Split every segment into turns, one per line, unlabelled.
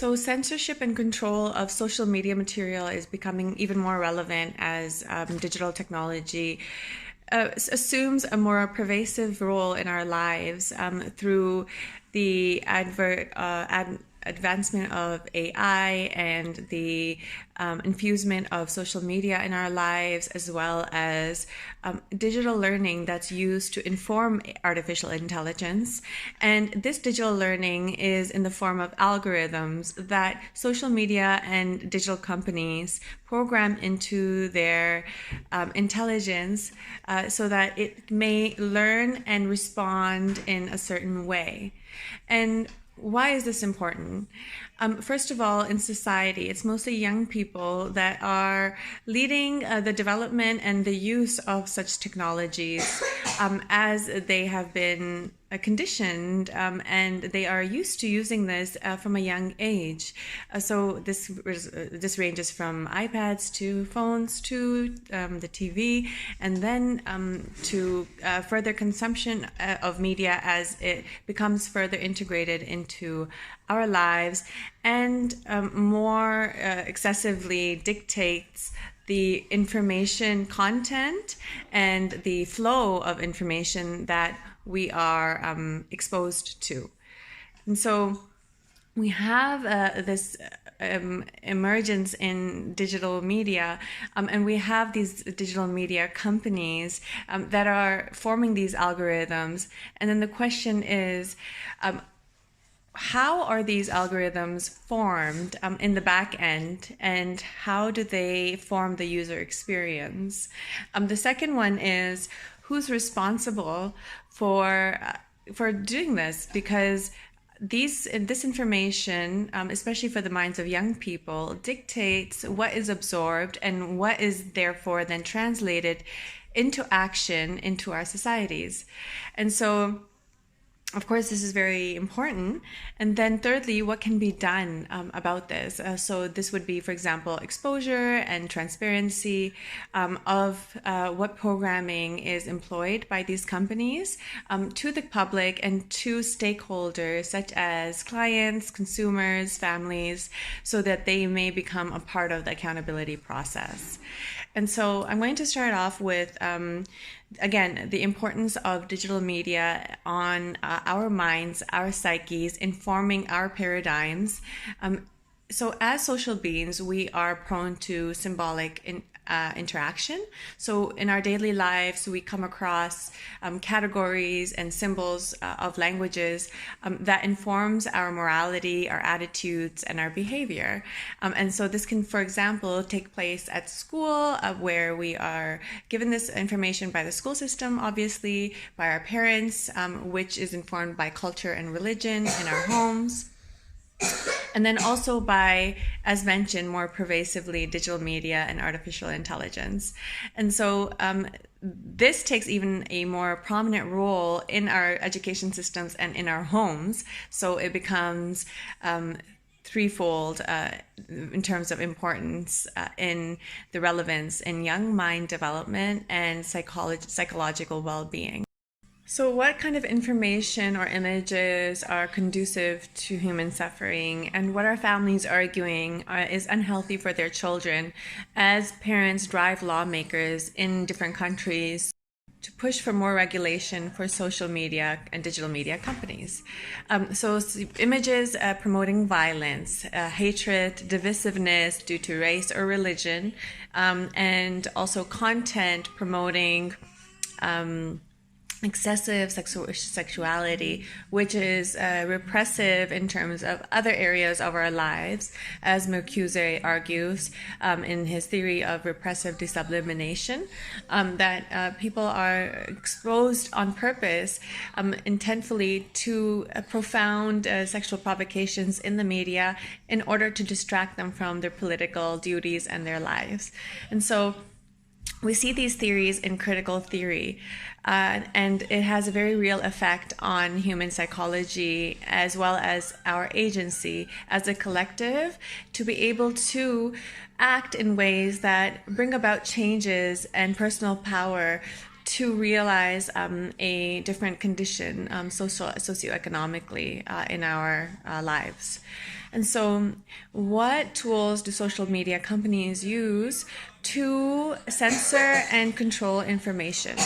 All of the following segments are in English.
So censorship and control of social media material is becoming even more relevant as digital technology assumes a more pervasive role in our lives through the advancement of AI and the infusement of social media in our lives, as well as digital learning that's used to inform artificial intelligence. And this digital learning is in the form of algorithms that social media and digital companies program into their intelligence so that it may learn and respond in a certain way. And why is this important? First of all, in society, it's mostly young people that are leading the development and the use of such technologies as they have been conditioned and they are used to using this from a young age. So this ranges from iPads to phones to the TV, and then to further consumption of media as it becomes further integrated into our lives and more excessively dictates the information content and the flow of information that we are exposed to. And so we have this emergence in digital media, and we have these digital media companies that are forming these algorithms. And then the question is, how are these algorithms formed in the back end, and how do they form the user experience? The second one is, who's responsible for doing this? Because this information, especially for the minds of young people, dictates what is absorbed and what is therefore then translated into action into our societies. And so, of course, this is very important. And then thirdly, what can be done about this? So this would be, for example, exposure and transparency of what programming is employed by these companies to the public and to stakeholders such as clients, consumers, families, so that they may become a part of the accountability process. And so I'm going to start off with, again, the importance of digital media on our minds, our psyches, informing our paradigms. So as social beings, we are prone to symbolic interaction. So in our daily lives, we come across categories and symbols of languages that informs our morality, our attitudes, and our behavior. And so this can, for example, take place at school, where we are given this information by the school system, obviously, by our parents, which is informed by culture and religion in our homes. And then also by, as mentioned, more pervasively, digital media and artificial intelligence. And so this takes even a more prominent role in our education systems and in our homes. So it becomes threefold in terms of importance in the relevance in young mind development and psychological well-being. So what kind of information or images are conducive to human suffering, and what are families arguing is unhealthy for their children as parents drive lawmakers in different countries to push for more regulation for social media and digital media companies? So images promoting violence, hatred, divisiveness due to race or religion, and also content promoting excessive sexuality, which is repressive in terms of other areas of our lives, as Mercuse argues in his theory of repressive desublimination, that people are exposed on purpose, intentfully, to profound sexual provocations in the media in order to distract them from their political duties and their lives. And so we see these theories in critical theory, and it has a very real effect on human psychology as well as our agency as a collective to be able to act in ways that bring about changes and personal power to realize a different condition socioeconomically in our lives. And so, what tools do social media companies use to censor and control information?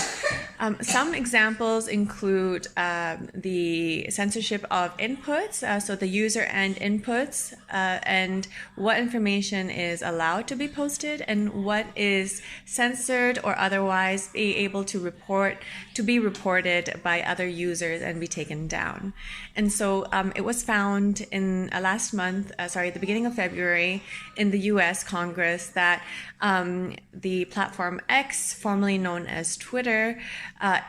Some examples include the censorship of inputs, so the user end inputs, and what information is allowed to be posted and what is censored or otherwise be able to be reported by other users and be taken down. And so it was found in the beginning of February in the US Congress that the platform X, formerly known as Twitter,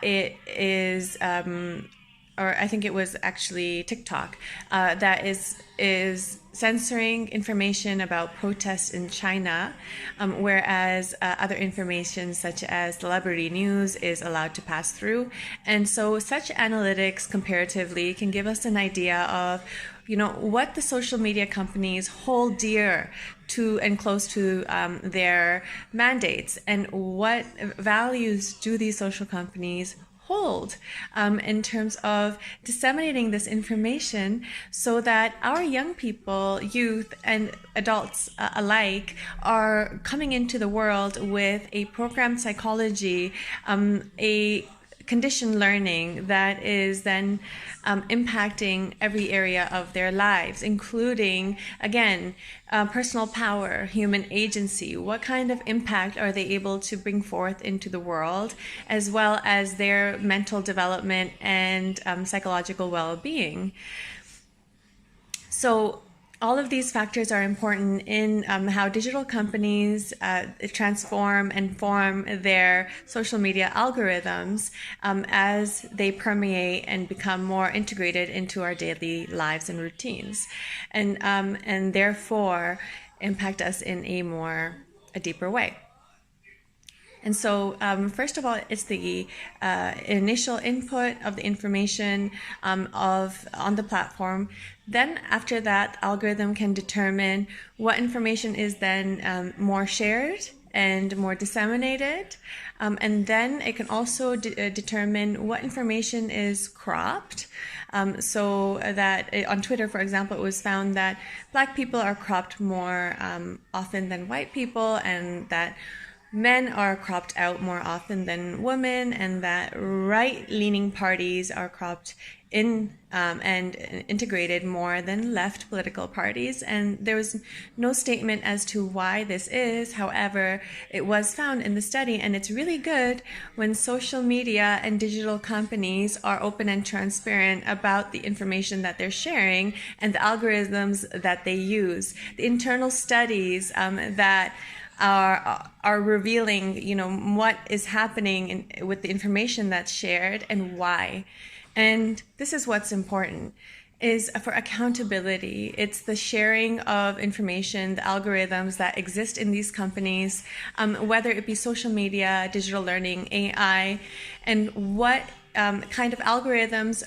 it is, or I think it was actually TikTok, that is censoring information about protests in China, whereas other information such as celebrity news is allowed to pass through. And so such analytics comparatively can give us an idea of what the social media companies hold dear to and close to their mandates, and what values do these social companies hold in terms of disseminating this information so that our young people, youth, and adults alike are coming into the world with a programmed psychology, a conditioned learning that is then impacting every area of their lives, including, again, personal power, human agency. What kind of impact are they able to bring forth into the world, as well as their mental development and psychological well-being? So all of these factors are important in how digital companies transform and form their social media algorithms as they permeate and become more integrated into our daily lives and routines, and therefore impact us in a deeper way. And so, first of all, it's the initial input of the information on the platform. Then, after that, the algorithm can determine what information is then more shared and more disseminated, and then it can also determine what information is cropped. So that on Twitter, for example, it was found that Black people are cropped more often than white people, and that men are cropped out more often than women, and that right-leaning parties are cropped in and integrated more than left political parties. And there was no statement as to why this is. However, it was found in the study, and it's really good when social media and digital companies are open and transparent about the information that they're sharing and the algorithms that they use. The internal studies that are revealing, what is happening with the information that's shared and why. And this is what's important, is for accountability. It's the sharing of information, the algorithms that exist in these companies, whether it be social media, digital learning, AI, and what kind of algorithms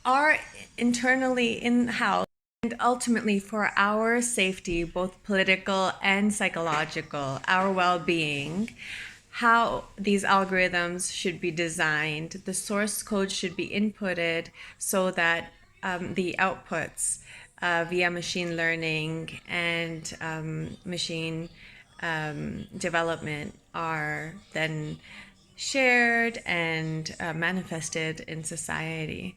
are internally in-house. And ultimately, for our safety, both political and psychological, our well-being, how these algorithms should be designed. The source code should be inputted so that the outputs via machine learning and machine development are then shared and manifested in society.